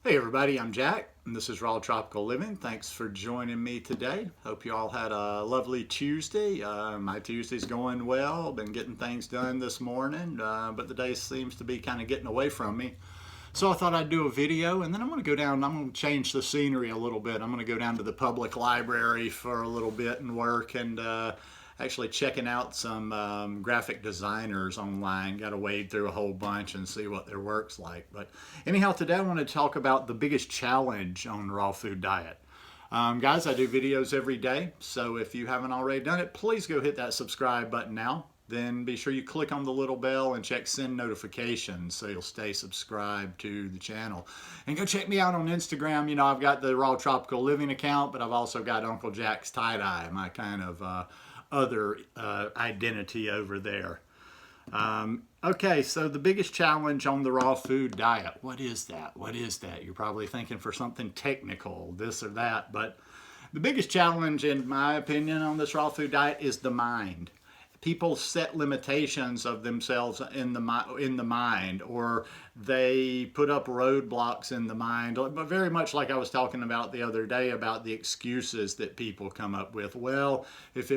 Hey everybody, I'm Jack, and this is Raw Tropical Living. Thanks for joining me today. Hope you all had a lovely Tuesday. My Tuesday's going well. Been getting things done this morning, but the day seems to be kind of getting away from me. So I thought I'd do a video, and then I'm going to go down, I'm going to change the scenery a little bit. I'm going to go down to the public library for a little bit and work, and actually checking out some graphic designers online. Got to wade through a whole bunch and see what their work's like. But anyhow, today I want to talk about the biggest challenge on the raw food diet. Guys, I do videos every day, so if you haven't already done it, please go hit that subscribe button now. Then be sure you click on the little bell and check send notifications so you'll stay subscribed to the channel. And go check me out on Instagram. You know, I've got the Raw Tropical Living account, but I've also got Uncle Jack's Tie-Dye, my kind of other identity over there. Okay, so the biggest challenge on the raw food diet. What is that? What is that? You're probably thinking for something technical, this or that, but the biggest challenge, in my opinion, on this raw food diet is the mind. People set limitations of themselves in the mind, or they put up roadblocks in the mind, but very much like I was talking about the other day about the excuses that people come up with. Well, if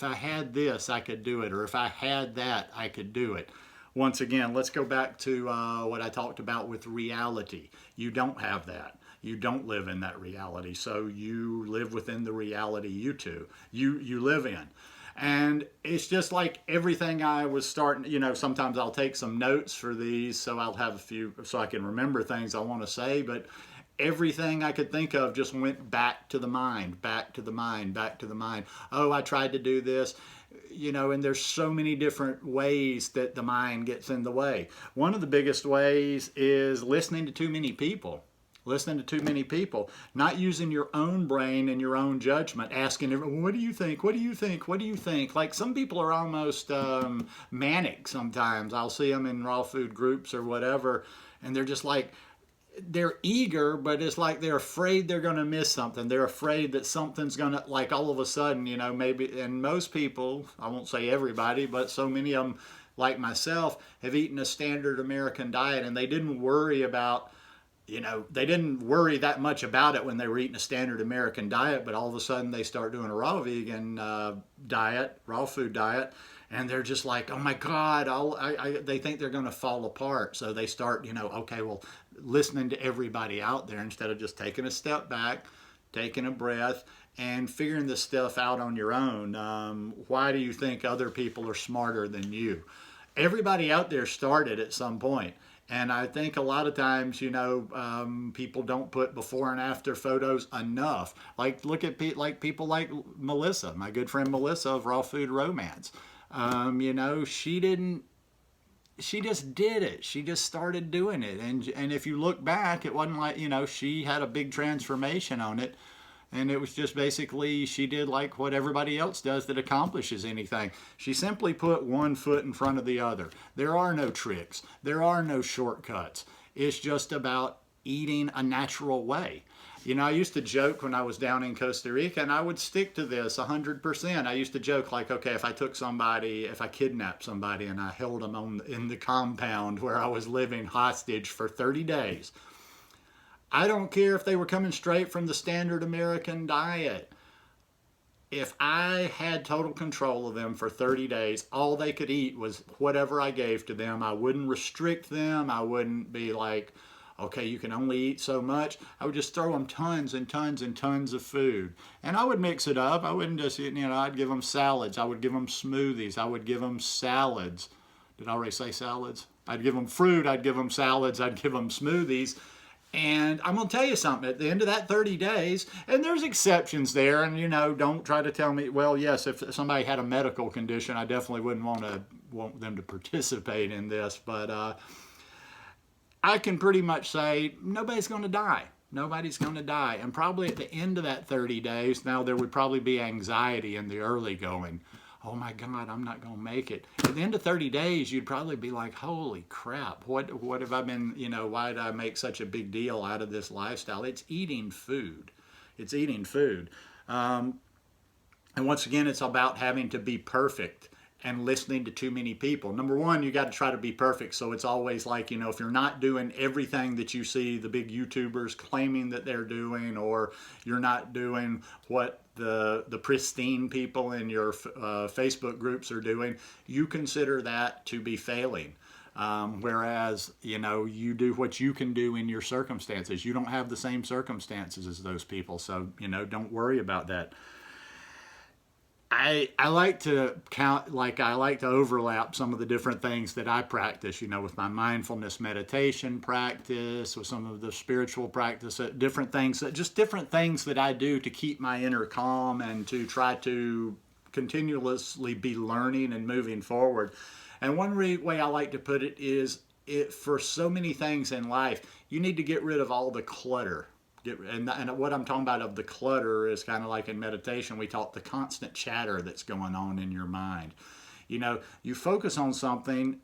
I had this, I could do it, or if I had that, I could do it. Once again, let's go back to what I talked about with reality. You don't have that. You don't live in that reality, so you live within the reality you live in. And it's just like everything I was starting, you know, sometimes I'll take some notes for these so I'll have a few, so I can remember things I want to say, but everything I could think of just went back to the mind, back to the mind, back to the mind. Oh, I tried to do this, you know, and there's so many different ways that the mind gets in the way. One of the biggest ways is listening to too many people. Listening to too many people, not using your own brain and your own judgment, asking everyone, what do you think? What do you think? What do you think? Like some people are almost manic sometimes. I'll see them in raw food groups or whatever, and they're just like, they're eager, but it's like they're afraid they're going to miss something. They're afraid that something's going to, like all of a sudden, you know, maybe, and most people, I won't say everybody, but so many of them, like myself, have eaten a standard American diet, and they didn't worry about, you know, they didn't worry that much about it when they were eating a standard American diet, but all of a sudden they start doing a raw vegan diet, raw food diet, and they're just like, oh my God, they think they're going to fall apart. So they start, you know, okay, well, listening to everybody out there instead of just taking a step back, taking a breath, and figuring this stuff out on your own. Why do you think other people are smarter than you? Everybody out there started at some point. And I think a lot of times, you know, people don't put before and after photos enough. Like, look at people like Melissa, my good friend Melissa of Raw Food Romance. You know, she just did it. She just started doing it. And if you look back, it wasn't like, you know, she had a big transformation on it. And it was just basically, she did like what everybody else does that accomplishes anything. She simply put one foot in front of the other. There are no tricks. There are no shortcuts. It's just about eating a natural way. You know, I used to joke when I was down in Costa Rica, and I would stick to this 100%. I used to joke like, okay, if I kidnapped somebody and I held them in the compound where I was living hostage for 30 days, I don't care if they were coming straight from the standard American diet. If I had total control of them for 30 days, all they could eat was whatever I gave to them. I wouldn't restrict them. I wouldn't be like, okay, you can only eat so much. I would just throw them tons and tons and tons of food. And I would mix it up. I wouldn't just, you know, I'd give them salads. I would give them smoothies. I would give them salads. Did I already say salads? I'd give them fruit. I'd give them salads. I'd give them smoothies. And I'm going to tell you something, at the end of that 30 days, and there's exceptions there, and, you know, don't try to tell me, well, yes, if somebody had a medical condition, I definitely wouldn't want them to participate in this, but I can pretty much say nobody's going to die. Nobody's going to die. And probably at the end of that 30 days, now there would probably be anxiety in the early going. Oh my God, I'm not going to make it. At the end of 30 days, you'd probably be like, holy crap, what have I been, you know, why did I make such a big deal out of this lifestyle? It's eating food. It's eating food. And once again, it's about having to be perfect and listening to too many people. Number one, you got to try to be perfect. So it's always like, if you're not doing everything that you see the big YouTubers claiming that they're doing, or you're not doing what the pristine people in your Facebook groups are doing, you consider that to be failing. Whereas, you do what you can do in your circumstances. You don't have the same circumstances as those people. So, don't worry about that. I like to I like to overlap some of the different things that I practice, with my mindfulness meditation practice, with some of the spiritual practice, different things that I do to keep my inner calm and to try to continuously be learning and moving forward. And one way I like to put it is, for so many things in life, you need to get rid of all the clutter. And what I'm talking about of the clutter is kind of like in meditation, we talk the constant chatter that's going on in your mind. You focus on something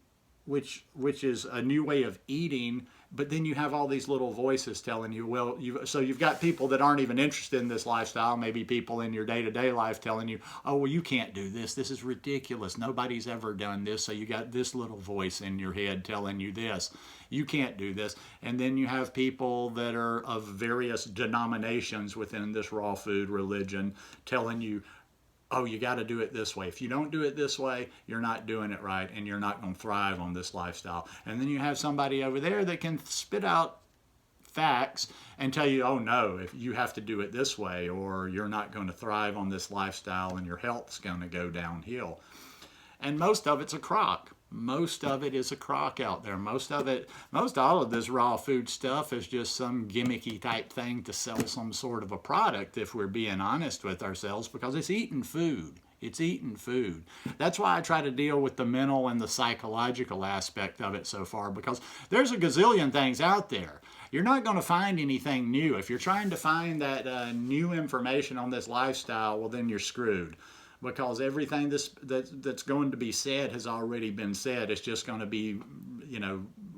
which is a new way of eating, but then you have all these little voices telling you, so you've got people that aren't even interested in this lifestyle, maybe people in your day-to-day life telling you, oh, well, you can't do this. This is ridiculous. Nobody's ever done this. So you got this little voice in your head telling you this. You can't do this. And then you have people that are of various denominations within this raw food religion telling you, oh, you got to do it this way. If you don't do it this way, you're not doing it right, and you're not going to thrive on this lifestyle. And then you have somebody over there that can spit out facts and tell you, oh no, if you have to do it this way, or you're not going to thrive on this lifestyle and your health's going to go downhill. And most of it's a crock. Most of it is a crock out there. Most all of this raw food stuff is just some gimmicky type thing to sell some sort of a product, if we're being honest with ourselves, because it's eating food. It's eating food. That's why I try to deal with the mental and the psychological aspect of it so far, because there's a gazillion things out there. You're not going to find anything new. If you're trying to find that new information on this lifestyle, well, then you're screwed. Because everything that's going to be said has already been said. It's just going to be,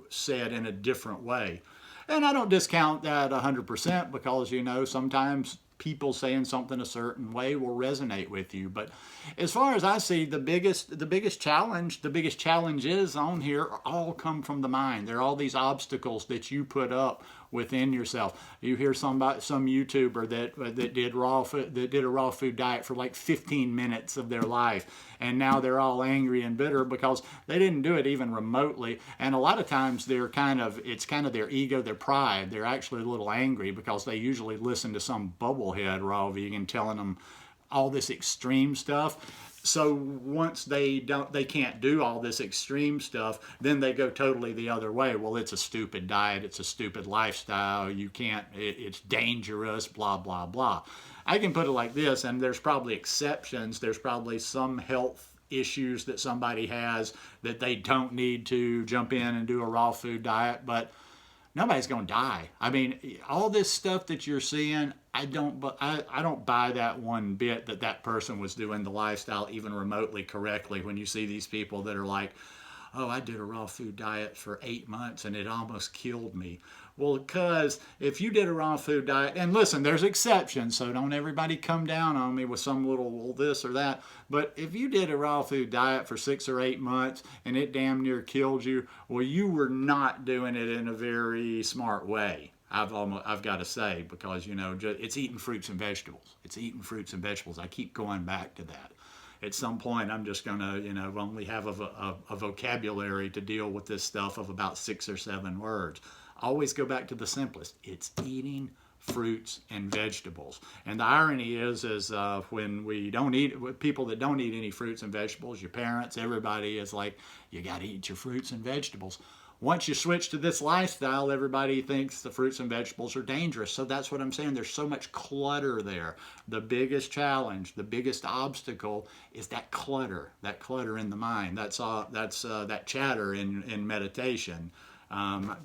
said in a different way. And I don't discount that 100%, because, sometimes people saying something a certain way will resonate with you. But as far as I see, the biggest challenges on here all come from the mind. There are all these obstacles that you put up within yourself. You hear some YouTuber that did a raw food diet for like 15 minutes of their life, and now they're all angry and bitter because they didn't do it even remotely. And a lot of times it's kind of their ego, their pride. They're actually a little angry because they usually listen to some bubblehead raw vegan telling them all this extreme stuff. So once they can't do all this extreme stuff, then they go totally the other way. Well, it's a stupid diet. It's a stupid lifestyle. You can't, it's dangerous, blah, blah, blah. I can put it like this, and there's probably exceptions. There's probably some health issues that somebody has that they don't need to jump in and do a raw food diet, but nobody's going to die. I mean, all this stuff that you're seeing, I don't buy that one bit that person was doing the lifestyle even remotely correctly. When you see these people that are like, oh, I did a raw food diet for 8 months and it almost killed me. Well, because if you did a raw food diet, and listen, there's exceptions, so don't everybody come down on me with some little, well, this or that. But if you did a raw food diet for 6 or 8 months and it damn near killed you, well, you were not doing it in a very smart way. I've got to say, because, it's eating fruits and vegetables. It's eating fruits and vegetables. I keep going back to that. At some point, I'm just going to, only have a vocabulary to deal with this stuff of about 6 or 7 words. Always go back to the simplest. It's eating fruits and vegetables. And the irony is when we don't eat, with people that don't eat any fruits and vegetables, your parents, everybody is like, you got to eat your fruits and vegetables. Once you switch to this lifestyle, everybody thinks the fruits and vegetables are dangerous. So that's what I'm saying. There's so much clutter there. The biggest challenge, the biggest obstacle is that clutter in the mind. That's that chatter in meditation. I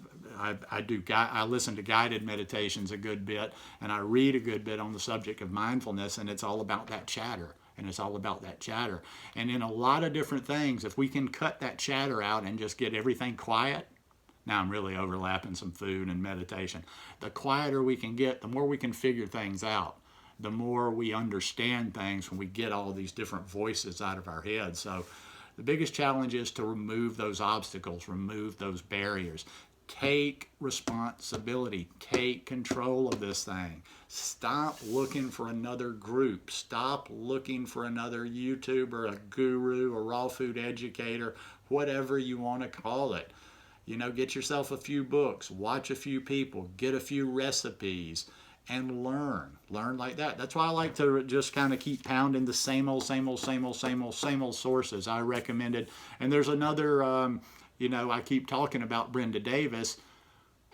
listen to guided meditations a good bit, and I read a good bit on the subject of mindfulness, and it's all about that chatter. And it's all about that chatter. And in a lot of different things, if we can cut that chatter out and just get everything quiet, now I'm really overlapping some food and meditation. The quieter we can get, the more we can figure things out. The more we understand things when we get all these different voices out of our heads. So The biggest challenge is to remove those obstacles, remove those barriers. Take responsibility. Take control of this thing. Stop looking for another group. Stop looking for another YouTuber, a guru, a raw food educator, whatever you want to call it. You know, get yourself a few books, watch a few people, get a few recipes, and learn. Learn like that. That's why I like to just kind of keep pounding the same old sources I recommended. And there's another, you know, I keep talking about Brenda Davis.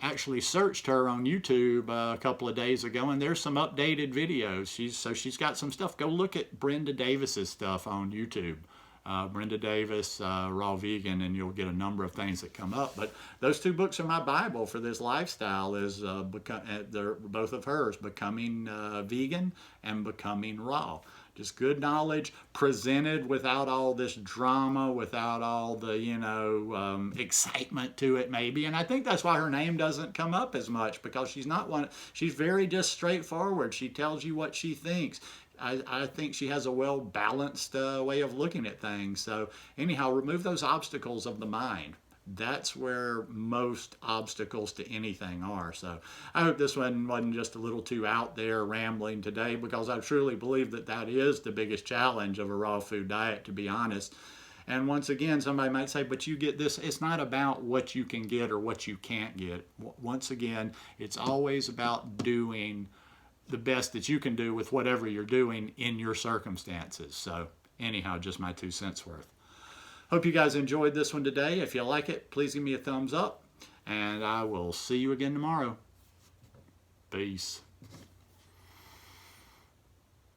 Actually searched her on YouTube a couple of days ago, and there's some updated videos. She's got some stuff. Go look at Brenda Davis's stuff on YouTube. Brenda Davis, Raw Vegan, and you'll get a number of things that come up. But those two books are my Bible for this lifestyle. They're both of hers, Becoming Vegan and Becoming Raw. Just good knowledge presented without all this drama, without all the, you know, excitement to it maybe. And I think that's why her name doesn't come up as much, because she's not one. She's very just straightforward. She tells you what she thinks. I think she has a well-balanced way of looking at things. So anyhow, remove those obstacles of the mind. That's where most obstacles to anything are. So I hope this one wasn't just a little too out there rambling today, because I truly believe that that is the biggest challenge of a raw food diet, to be honest. And once again, somebody might say, but you get this. It's not about what you can get or what you can't get. Once again, it's always about doing the best that you can do with whatever you're doing in your circumstances. So anyhow, just my 2 cents worth. Hope you guys enjoyed this one today. If you like it, please give me a thumbs up, and I will see you again tomorrow. Peace.